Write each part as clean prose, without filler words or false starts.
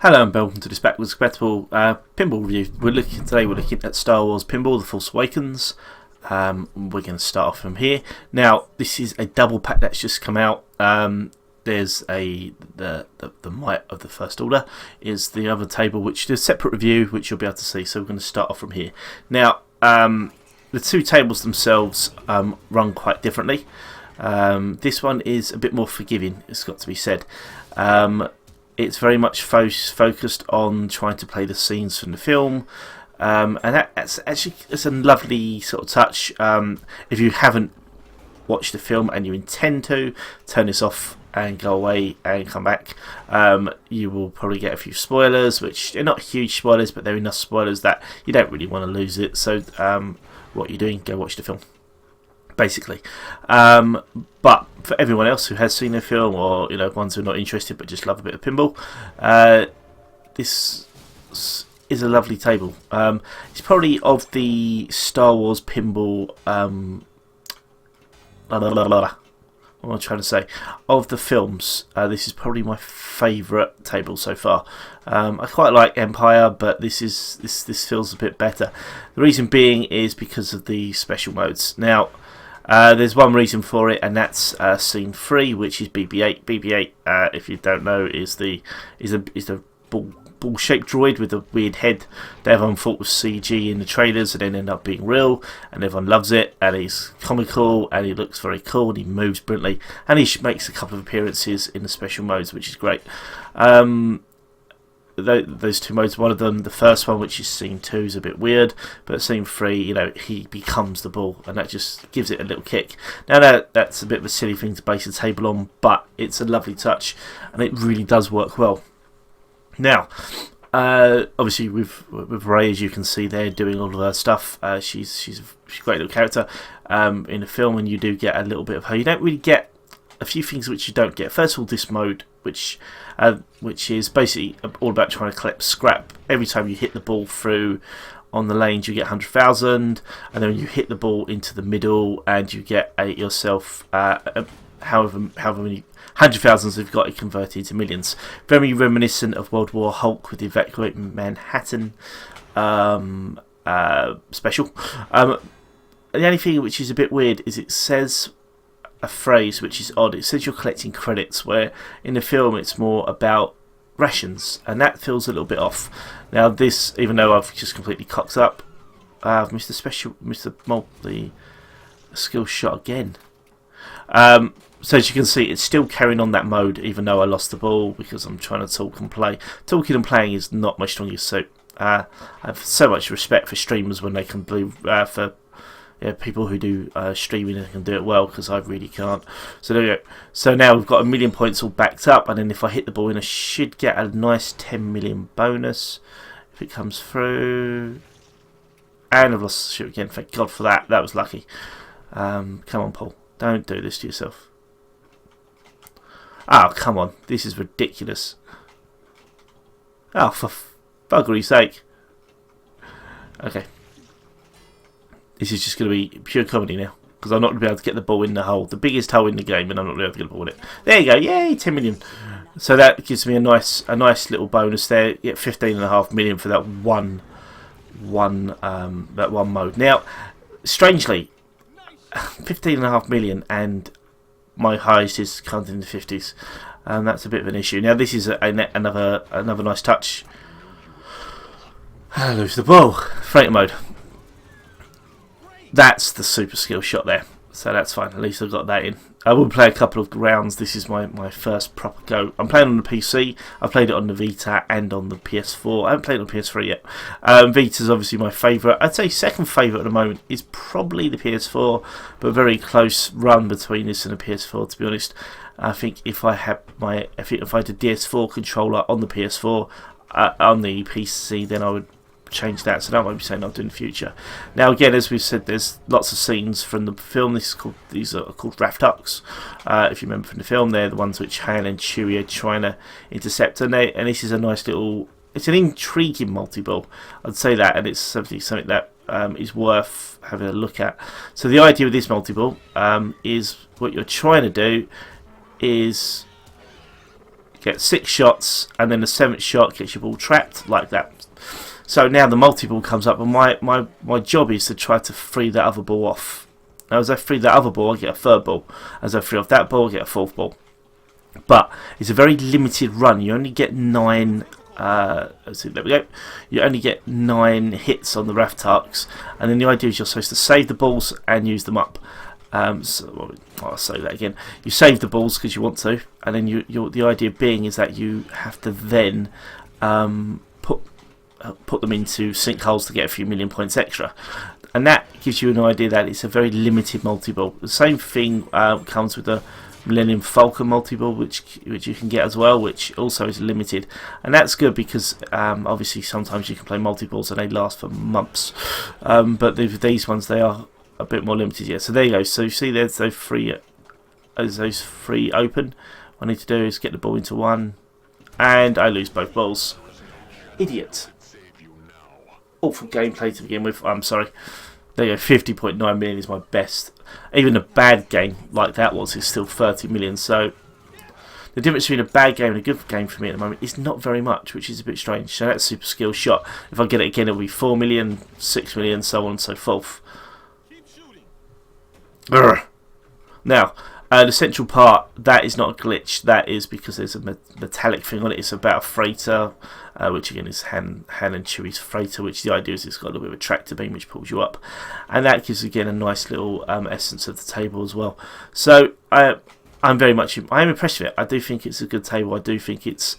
Hello and welcome to this backwards compatible pinball review. We're looking at Star Wars Pinball: The Force Awakens. We're going to start off from here. Now, this is a double pack that's just come out. There's the Might of the First Order is the other table, which is a separate review, which you'll be able to see. So we're going to start off from here. Now, the two tables themselves run quite differently. This one is a bit more forgiving, it's got to be said. It's very much focused on trying to play the scenes from the film, and that's a lovely sort of touch. If you haven't watched the film and you intend to, turn this off and go away and come back. You will probably get a few spoilers, which are not huge spoilers, but they're enough spoilers that you don't really want to lose it. So what you're doing, go watch the film, basically. But for everyone else who has seen the film, or ones who are not interested but just love a bit of pinball, this is a lovely table. It's probably of the Star Wars pinball. What am I trying to say? Of the films, this is probably my favourite table so far. I quite like Empire, but this feels a bit better. The reason being is because of the special modes. Now, there's one reason for it, and that's scene 3, which is BB-8. BB-8, if you don't know, is the ball-shaped droid with a weird head that everyone thought was CG in the trailers and then ended up being real, and everyone loves it, and he's comical, and he looks very cool, and he moves brilliantly, and he makes a couple of appearances in the special modes, which is great. Those two modes, one of them, the first one, which is scene 2, is a bit weird, but scene 3, he becomes the ball, and that just gives it a little kick. Now that's a bit of a silly thing to base a table on, but it's a lovely touch, and it really does work well. Now, obviously with Rey, as you can see there, doing all of her stuff, she's a great little character in the film, and you do get a little bit of her. You don't really get a few things which you don't get. First of all, this mode, which is basically all about trying to collect scrap. Every time you hit the ball through on the lanes, you get 100,000, and then you hit the ball into the middle, and you get yourself however many 100,000s you've got it converted into millions. Very reminiscent of World War Hulk with the Evacuating Manhattan special. The only thing which is a bit weird is it says a phrase which is odd. It says you're collecting credits, where in the film it's more about rations, and that feels a little bit off. Now this, even though I've just completely cocked up, I've missed the skill shot again. So as you can see, it's still carrying on that mode, even though I lost the ball because I'm trying to talk and play. Talking and playing is not my strongest suit. I have so much respect for streamers when they can do for people who do streaming and can do it well, because I really can't. So there we go. So now we've got 1,000,000 points all backed up, and then if I hit the ball in, I should get a nice 10 million bonus if it comes through. And I've lost the shoot again. Thank God for that. That was lucky. Come on, Paul. Don't do this to yourself. Oh, come on. This is ridiculous. Oh, for buggery's sake. Okay. This is just going to be pure comedy now, because I'm not going to be able to get the ball in the hole. The biggest hole in the game, and I'm not going to be able to get the ball in it. There you go. Yay, 10 million. So that gives me a nice little bonus there. You get 15.5 million for that one mode. Now, strangely, 15.5 million, and my highest is counted in the 50s, and that's a bit of an issue. Now this is another nice touch. I lose the ball. Freighter mode. That's the super skill shot there, so that's fine. At least I've got that in. I will play a couple of rounds. This is my first proper go. I'm playing on the PC. I played it on the Vita and on the PS4. I haven't played on the PS3 yet. Vita's obviously my favourite. I'd say second favourite at the moment is probably the PS4, but very close run between this and the PS4, to be honest. I think if I had a DS4 controller on the PS4 on the PC, then I would change that, so that might be something I'll do in the future. Now again, as we've said, there's lots of scenes from the film. These are called Raft Ducks. If you remember from the film, they're the ones which Han and Chewie are trying to intercept, and this is a nice little, it's an intriguing multi-ball, I'd say that, and it's something that is worth having a look at. So the idea with this multi-ball is what you're trying to do is get 6 shots, and then the 7th shot gets your ball trapped like that. So now the multi-ball comes up, and my job is to try to free that other ball off. Now as I free that other ball, I get a 3rd ball. As I free off that ball, I get a 4th ball. But it's a very limited run. You only get 9. Let's see, there we go. You only get 9 hits on the Raftarks, and then the idea is you're supposed to save the balls and use them up. So I'll say that again. You save the balls because you want to, and then the idea being is that you have to then put them into sinkholes to get a few million points extra, and that gives you an idea that it's a very limited multi-ball. The same thing comes with the Millennium Falcon multi-ball, which you can get as well, which also is limited, and that's good because obviously sometimes you can play multi-balls and they last for months, but these ones, they are a bit more limited. Yeah, so there you go. So you see there's those 3 open. What I need to do is get the ball into 1, and I lose both balls. Idiot. Awful gameplay to begin with. I'm sorry. There you go. 50.9 million is my best. Even a bad game like that is still 30 million. So the difference between a bad game and a good game for me at the moment is not very much, which is a bit strange. So that's super skill shot. If I get it again, it'll be 4 million, 6 million, so on and so forth. Now, the central part, that is not a glitch. That is because there's a metallic thing on it. It's about a freighter, which again is Han and Chewie's freighter, which the idea is it's got a little bit of a tractor beam which pulls you up. And that gives, again, a nice little essence of the table as well. So, I am impressed with it. I do think it's a good table. I do think it's,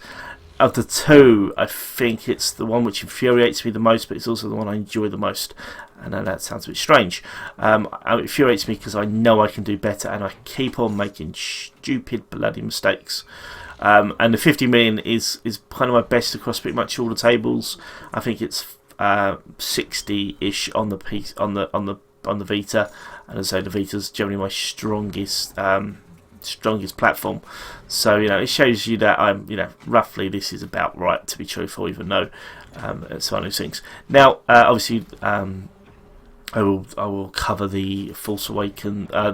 of the two, I think it's the one which infuriates me the most, but it's also the one I enjoy the most. I know that sounds a bit strange. It infuriates me because I know I can do better, and I keep on making stupid bloody mistakes. And the 50 million is kind of my best across pretty much all the tables. I think it's 60-ish on the piece on the Vita, and as I say, the Vita's generally my strongest platform. So it shows you that I'm roughly this is about right, to be truthful, even though it's one of those things. Now obviously I will cover the Force Awakens. I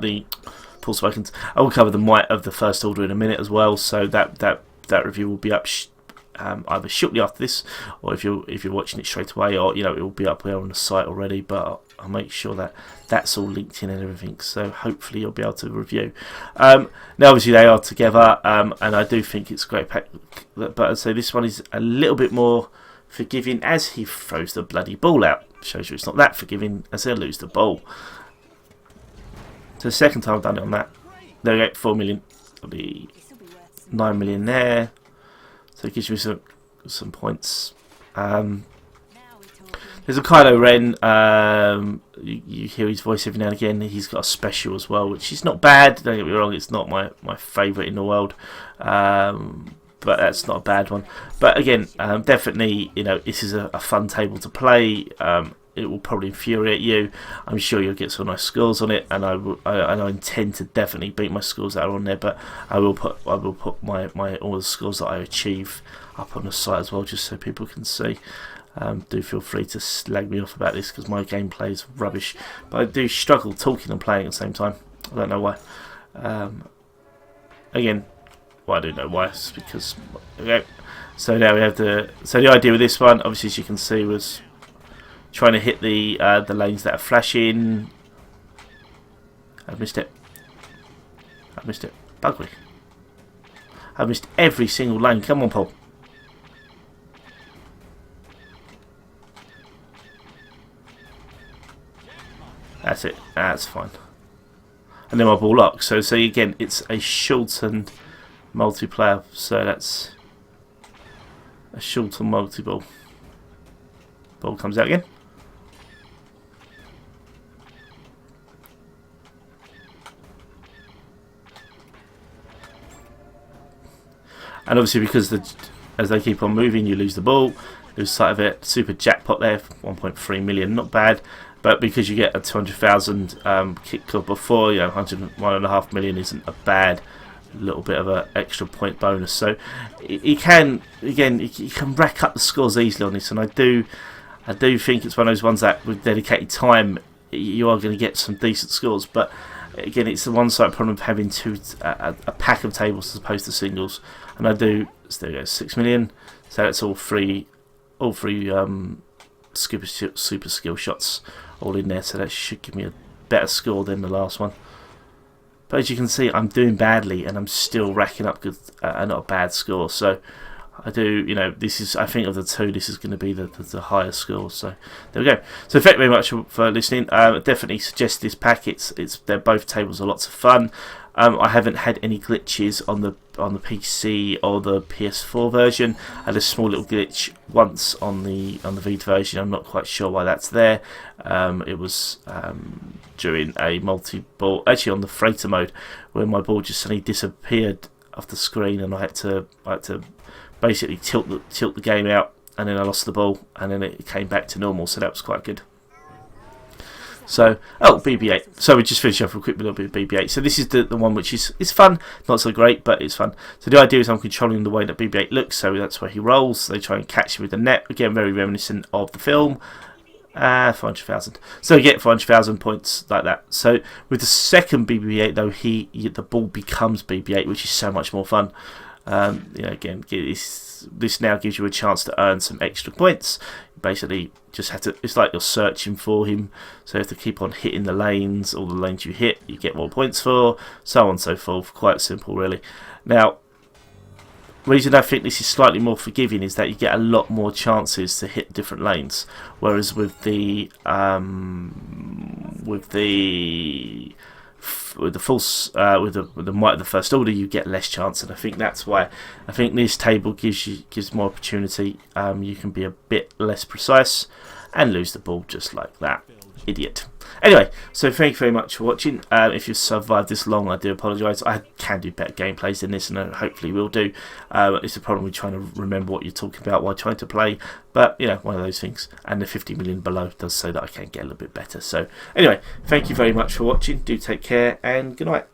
will cover the Might of the First Order in a minute as well. So that review will be up either shortly after this, or if you're watching it straight away, or it will be up there on the site already. But I'll make sure that that's all linked in and everything. So hopefully you'll be able to review. Now obviously they are together, and I do think it's a great pack. But I'd say this one is a little bit more forgiving as he throws the bloody ball out. Shows you it's not that forgiving as they lose the ball. So the second time I've done it on that. There we go, 4 million. It'll be 9 million there. So it gives you some points. There's a Kylo Ren. You hear his voice every now and again. He's got a special as well, which is not bad. Don't get me wrong, it's not my favourite in the world. But that's not a bad one. But again, definitely, this is a fun table to play. It will probably infuriate you. I'm sure you'll get some nice scores on it, and I intend to definitely beat my scores that are on there. But I will put my all the scores that I achieve up on the site as well, just so people can see. Do feel free to slag me off about this because my gameplay is rubbish. But I do struggle talking and playing at the same time. I don't know why. Again. Well, I don't know why. It's because okay. So now we have the idea with this one, obviously, as you can see, was trying to hit the lanes that are flashing. I've missed it. Buggery. I've missed every single lane. Come on, Paul. That's it. That's fine. And then my ball locks. So again, it's a shortened multiplayer, so that's a shorter multi-ball. Ball comes out again. And obviously because as they keep on moving, you lose the ball, lose sight of it. Super jackpot there, 1.3 million, not bad. But because you get a 200,000 kick club before, 101.5 million isn't a bad little bit of an extra point bonus. So you can rack up the scores easily on this, and I do think it's one of those ones that with dedicated time you are going to get some decent scores. But again, it's the one side problem of having a pack of tables as opposed to singles, and I do So there we go, 6 million. So that's all three super skill shots all in there. So that should give me a better score than the last one. But as you can see, I'm doing badly, and I'm still racking up good, not a bad score. So I do, you know, this is, I think of the two, this is going to be the highest score. So there we go. So thank you very much for listening. Definitely suggest this pack. They're both tables are lots of fun. I haven't had any glitches on the PC or the PS4 version. I had a small little glitch once on the Vita version. I'm not quite sure why that's there. It was during a multi-ball, actually on the freighter mode, where my ball just suddenly disappeared off the screen, and I had to basically tilt the game out, and then I lost the ball, and then it came back to normal. So that was quite good. So, BB-8. So we just finished off with a quick little bit of BB-8. So this is the one which is fun, not so great, but it's fun. So the idea is I'm controlling the way that BB-8 looks, so that's where he rolls. They try and catch him with the net. Again, very reminiscent of the film. 400,000. So you get 400,000 points like that. So with the second BB-8 though, the ball becomes BB-8, which is so much more fun. You know, again, this now gives you a chance to earn some extra points. You basically just have to, it's like you're searching for him, so you have to keep on hitting the lanes. All the lanes you hit, you get more points for, so on and so forth. Quite simple, really. Now, the reason I think this is slightly more forgiving is that you get a lot more chances to hit different lanes, whereas with the Might of the First Order, you get less chance, and I think that's why I think this table gives more opportunity. You can be a bit less precise and lose the ball just like that. Idiot. Anyway, so thank you very much for watching. If you've survived this long, I do apologise. I can do better gameplays than this, and I hopefully will do. It's a problem with trying to remember what you're talking about while trying to play, but you know, one of those things. And the 50 million below does say that I can get a little bit better. So anyway, thank you very much for watching. Do take care, and good night.